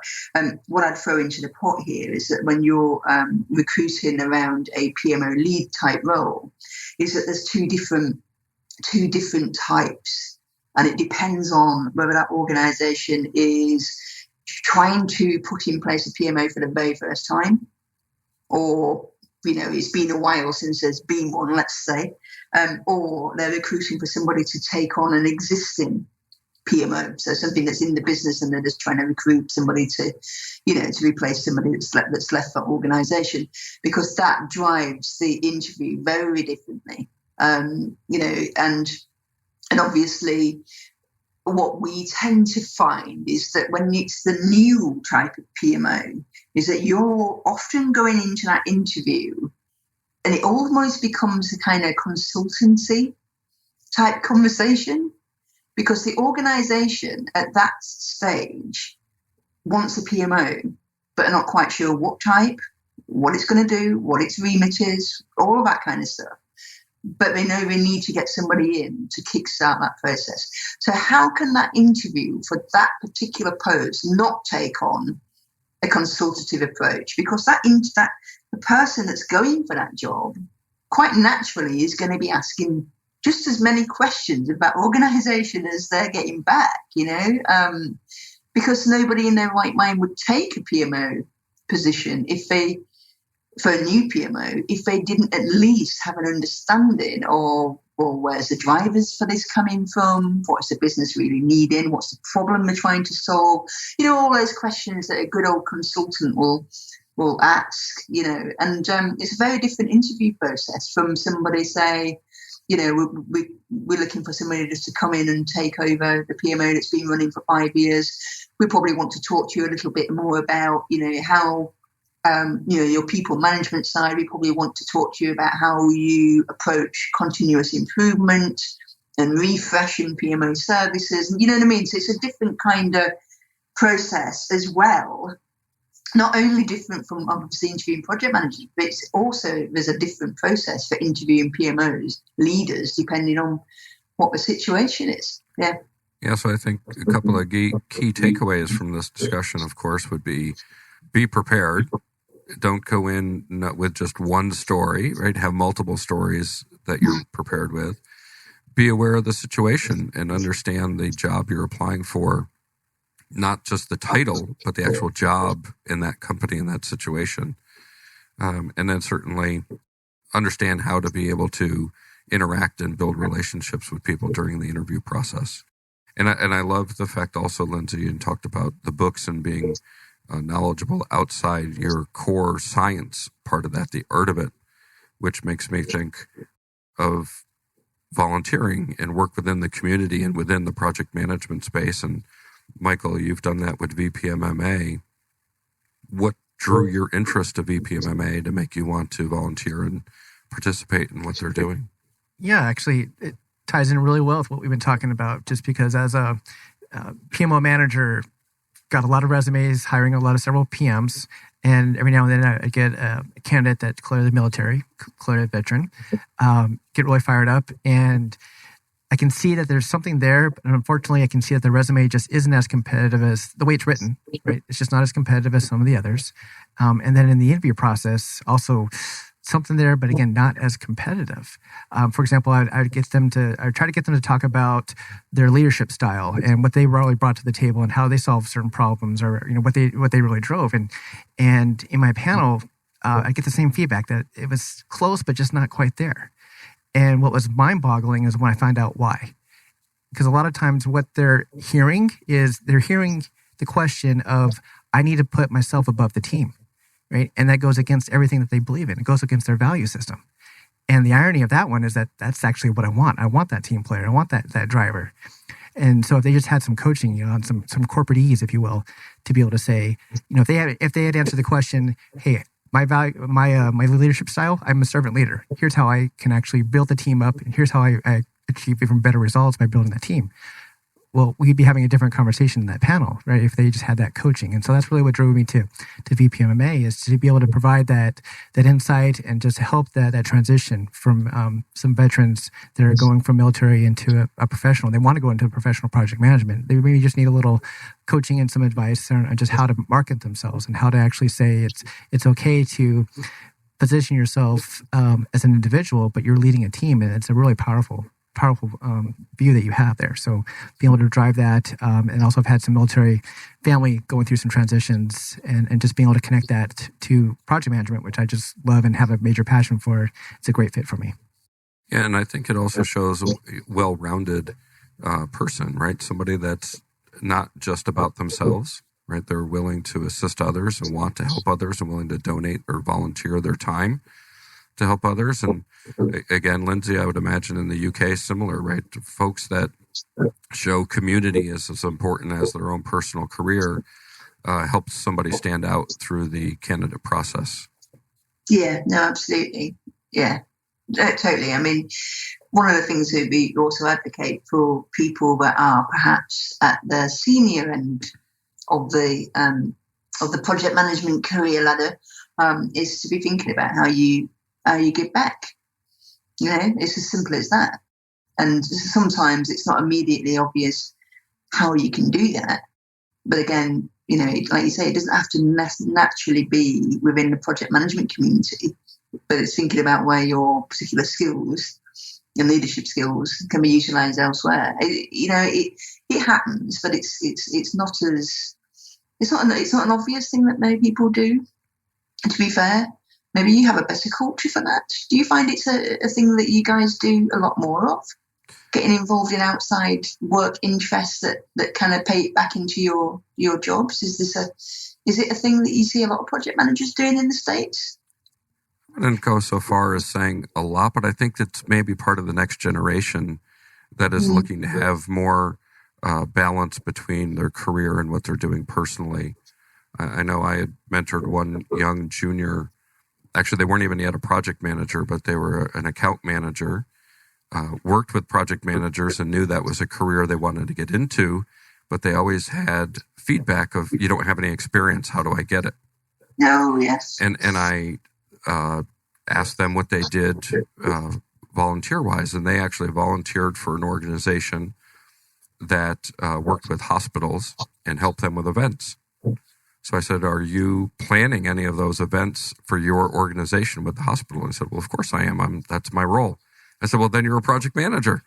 what I'd throw into the pot here is that when you're recruiting around a PMO lead type role, is that there's two different types. And it depends on whether that organization is trying to put in place a PMO for the very first time, or it's been a while since there's been one, let's say, or they're recruiting for somebody to take on an existing PMO, so something that's in the business, and they're just trying to recruit somebody to replace somebody that's left that organisation, because that drives the interview very differently, and obviously. What we tend to find is that when it's the new type of PMO, is that you're often going into that interview and it almost becomes a kind of consultancy type conversation, because the organization at that stage wants a PMO, but are not quite sure what type, what it's going to do, what its remit is, all of that kind of stuff. But they know they need to get somebody in to kickstart that process. So how can that interview for that particular post not take on a consultative approach? Because the person that's going for that job quite naturally is going to be asking just as many questions about organisation as they're getting back, because nobody in their right mind would take a PMO position for a new PMO, if they didn't at least have an understanding of, well, where's the drivers for this coming from? What's the business really needing? What's the problem they're trying to solve? All those questions that a good old consultant will ask, and it's a very different interview process from somebody say, we're looking for somebody just to come in and take over the PMO that's been running for 5 years. We probably want to talk to you a little bit more about, how your people management side. We probably want to talk to you about how you approach continuous improvement and refreshing PMO services. And you know what I mean? So it's a different kind of process as well. Not only different from obviously interviewing project managers, but it's also there's a different process for interviewing PMOs, leaders, depending on what the situation is. Yeah. Yeah, so I think a couple of key takeaways from this discussion, of course, would be prepared. Don't go in with just one story, right? Have multiple stories that you're prepared with. Be aware of the situation and understand the job you're applying for, not just the title, but the actual job in that company, in that situation. And then certainly understand how to be able to interact and build relationships with people during the interview process. And I love the fact also, Lindsay, you talked about the books and being knowledgeable outside your core science part of that, the art of it, which makes me think of volunteering and work within the community and within the project management space. And Michael, you've done that with VPMMA. What drew your interest to VPMMA to make you want to volunteer and participate in what they're doing? Yeah, actually, it ties in really well with what we've been talking about, just because as a PMO manager, got a lot of resumes, hiring several PMs, and every now and then I get a candidate that's clearly military, clearly veteran, get really fired up, and I can see that there's something there, but unfortunately I can see that the resume just isn't as competitive as the way it's written, right? It's just not as competitive as some of the others. And then in the interview process, also something there, but again, not as competitive. For example, I try to get them to talk about their leadership style and what they really brought to the table and how they solved certain problems, or what they really drove. And in my panel, I get the same feedback that it was close, but just not quite there. And what was mind-boggling is when I find out why. Because a lot of times what they're hearing is the question of, I need to put myself above the team, right? And that goes against everything that they believe in. It goes against their value system. And the irony of that one is that that's actually what I want. I want that team player. I want that driver. And so if they just had some coaching, on some corporate ease, if you will, to be able to say, if they had answered the question, hey, my leadership style, I'm a servant leader. Here's how I can actually build the team up, and here's how I achieve even better results by building that team. Well, we'd be having a different conversation in that panel, right? If they just had that coaching. And so that's really what drove me to VPMMA, is to be able to provide that insight and just help that transition from some veterans that are going from military into a professional. They want to go into professional project management. They maybe just need a little coaching and some advice on just how to market themselves and how to actually say it's okay to position yourself as an individual, but you're leading a team, and it's a really powerful view that you have there. So being able to drive that, and also I've had some military family going through some transitions, and just being able to connect that to project management, which I just love and have a major passion for. It's a great fit for me. Yeah, and I think it also shows a well-rounded person, right? Somebody that's not just about themselves, right? They're willing to assist others and want to help others and willing to donate or volunteer their time to help others. And again, Lindsay, I would imagine in the UK, similar, right? Folks that show community is as important as their own personal career helps somebody stand out through the candidate process. Yeah, no, absolutely. Yeah, totally. I mean, one of the things that we also advocate for people that are perhaps at the senior end of the project management career ladder is to be thinking about how you give back. It's as simple as that. And sometimes it's not immediately obvious how you can do that. But again, like you say, it doesn't have to naturally be within the project management community, but it's thinking about where your particular skills and leadership skills can be utilised elsewhere. It happens, but it's not an obvious thing that many people do. And to be fair, maybe you have a better culture for that. Do you find it's a thing that you guys do a lot more of? Getting involved in outside work interests that kind of pay it back into your jobs? Is it a thing that you see a lot of project managers doing in the States? I wouldn't go so far as saying a lot, but I think it's maybe part of the next generation that is looking to have more balance between their career and what they're doing personally. I know I had mentored one young junior. Actually, they weren't even yet a project manager, but they were an account manager, worked with project managers and knew that was a career they wanted to get into, but they always had feedback of, you don't have any experience, how do I get it? No, yes. And I asked them what they did volunteer-wise, and they actually volunteered for an organization that worked with hospitals and helped them with events. So I said, are you planning any of those events for your organization with the hospital? And I said, well, of course I am. That's my role. I said, well, then you're a project manager,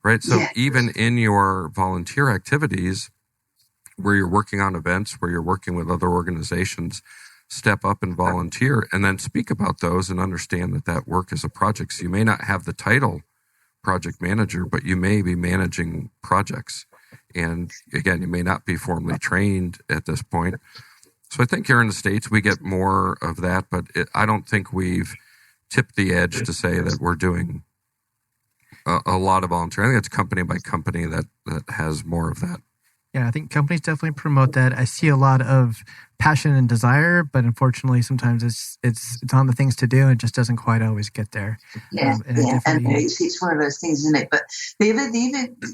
right? So even in your volunteer activities, where you're working on events, where you're working with other organizations, step up and volunteer, and then speak about those and understand that work is a project. So you may not have the title project manager, but you may be managing projects. And again, you may not be formally trained at this point. So I think here in the States, we get more of that, but I don't think we've tipped the edge to say that we're doing a lot of volunteering. I think it's company by company that has more of that. Yeah, I think companies definitely promote that. I see a lot of passion and desire, but unfortunately, sometimes it's on the things to do, and it just doesn't quite always get there. And it's one of those things, isn't it? But the other,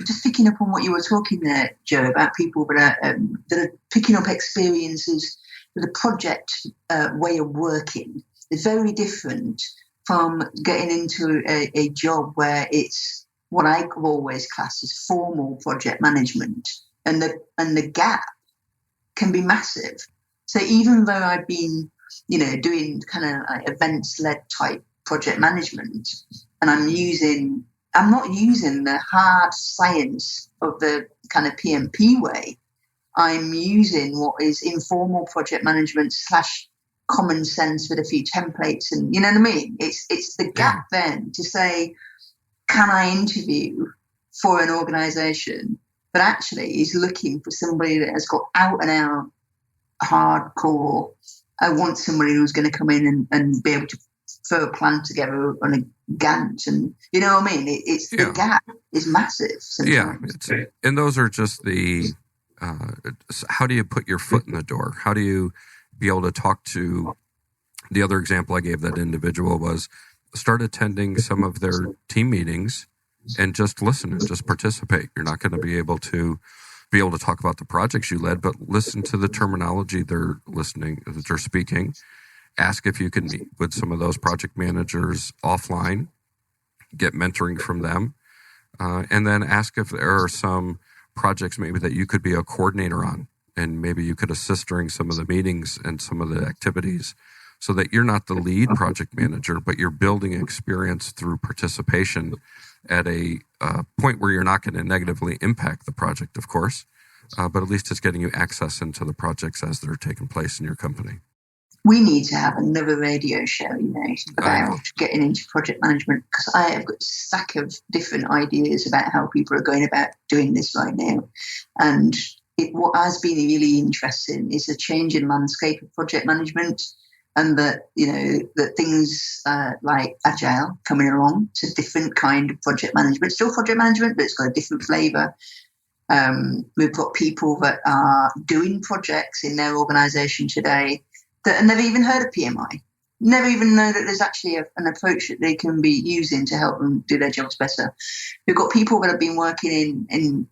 just picking up on what you were talking there, Joe, about people that are picking up experiences with a project way of working is very different from getting into a job where it's what I always class as formal project management. And the gap can be massive. So even though I've been, doing kind of like events-led type project management, and I'm not using the hard science of the kind of PMP way. I'm using what is informal project management / common sense with a few templates, and you know what I mean. It's the gap then to say, can I interview for an organisation but actually is looking for somebody that has got out and out hardcore. I want somebody who's going to come in and be able to throw a plan together on a Gantt, and you know what I mean. The gap is massive sometimes. Yeah, and those are just the how do you put your foot in the door? How do you be able to talk to? The other example I gave that individual was start attending some of their team meetings and just listen and just participate. You're not going to be able to talk about the projects you led, but listen to the terminology they're speaking. Ask if you can meet with some of those project managers offline, get mentoring from them, and then ask if there are some projects maybe that you could be a coordinator on, and maybe you could assist during some of the meetings and some of the activities, so that you're not the lead project manager, but you're building experience through participation at a point where you're not going to negatively impact the project, of course, but at least it's getting you access into the projects as they're taking place in your company. We need to have another radio show, about getting into project management, because I have got a stack of different ideas about how people are going about doing this right now. And what has been really interesting is a change in landscape of project management. And that, that things like Agile coming along, it's a different kind of project management, still project management, but it's got a different flavor. We've got people that are doing projects in their organization today that have never even heard of PMI, never even know that there's actually an approach that they can be using to help them do their jobs better. We've got people that have been working in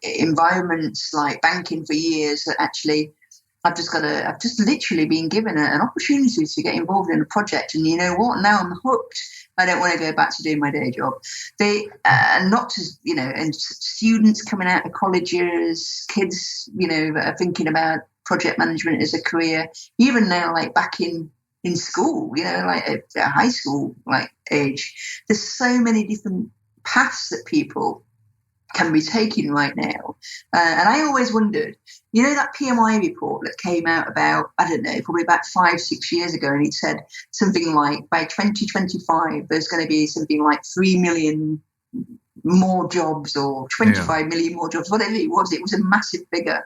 environments like banking for years that actually I've just literally been given an opportunity to get involved in a project, and you know what? Now I'm hooked. I don't want to go back to doing my day job. And students coming out of colleges, kids, that are thinking about project management as a career, even now, like back in school, like at high school, like age. There's so many different paths that people can be taking right now. And I always wondered, that PMI report that came out about, I don't know, probably about 5-6 years ago, and it said something like by 2025, there's going to be something like 3 million more jobs or 25 million more jobs, whatever it was. It was a massive figure.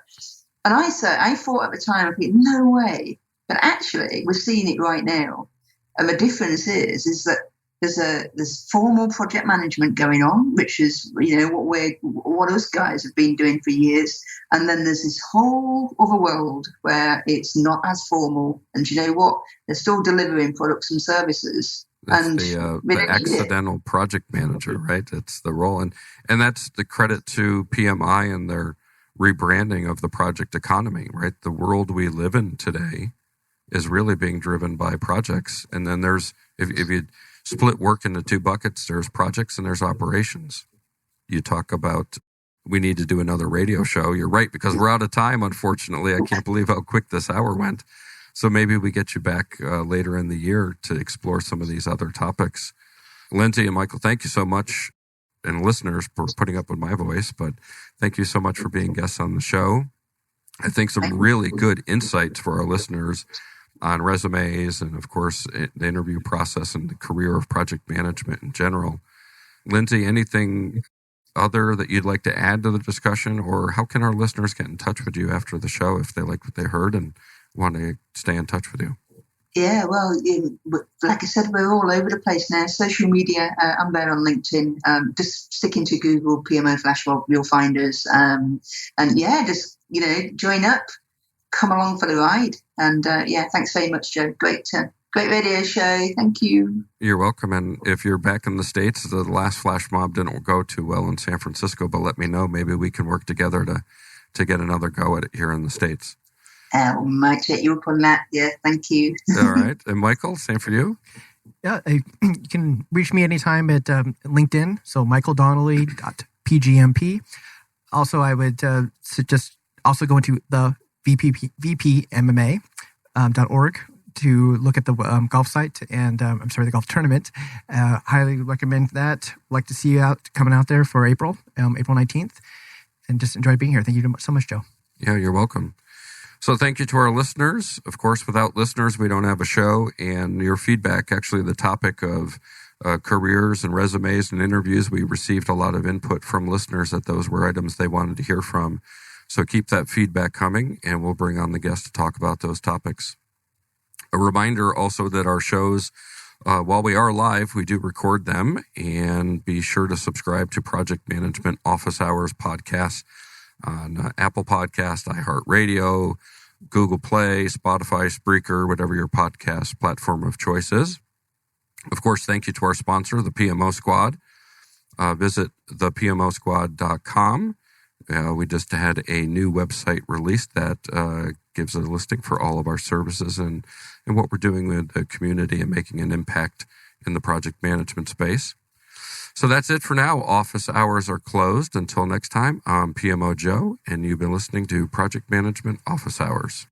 And I thought at the time, I think, no way. But actually, we're seeing it right now. And the difference is that there's formal project management going on, which is what us guys have been doing for years, and then there's this whole other world where it's not as formal, and you know what? They're still delivering products and services. That's and the accidental project manager, right? It's the role, and that's the credit to PMI and their rebranding of the project economy, right? The world we live in today is really being driven by projects, and then there's if you split work into two buckets, there's projects and there's operations. You talk about we need to do another radio show. You're right, because we're out of time, unfortunately. I can't believe how quick this hour went. So maybe we get you back later in the year to explore some of these other topics. Lindsay and Michael, thank you so much, and listeners, for putting up with my voice, but thank you so much for being guests on the show. I think some really good insights for our listeners on resumes and, of course, the interview process and the career of project management in general. Lindsay, anything other that you'd like to add to the discussion, or how can our listeners get in touch with you after the show if they like what they heard and want to stay in touch with you? Yeah, well, like I said, we're all over the place now. Social media, I'm there on LinkedIn. Just stick into Google PMO Flashmob, you'll find us. And just join up, come along for the ride. And thanks very much, Joe. Great radio show. Thank you. You're welcome. And if you're back in the States, the last Flash Mob didn't go too well in San Francisco, but let me know. Maybe we can work together to get another go at it here in the States. We might take you up on that. Yeah, thank you. All right. And Michael, same for you? Yeah, you can reach me anytime at LinkedIn. So michaeldonnelly.pgmp. Also, I would suggest also going to the vpmma.org to look at the golf site and the golf tournament. Highly recommend that. Like to see you coming out there for April 19th, and just enjoy being here. Thank you so much, Joe. Yeah, you're welcome. So thank you to our listeners. Of course, without listeners, we don't have a show. And your feedback, actually the topic of careers and resumes and interviews, we received a lot of input from listeners that those were items they wanted to hear from. So keep that feedback coming, and we'll bring on the guests to talk about those topics. A reminder also that our shows, while we are live, we do record them, and be sure to subscribe to Project Management Office Hours podcast on Apple Podcast, iHeartRadio, Google Play, Spotify, Spreaker, whatever your podcast platform of choice is. Of course, thank you to our sponsor, the PMO Squad. Visit thepmosquad.com. We just had a new website released that gives a listing for all of our services and what we're doing with the community and making an impact in the project management space. So that's it for now. Office hours are closed. Until next time, I'm PMO Joe, and you've been listening to Project Management Office Hours.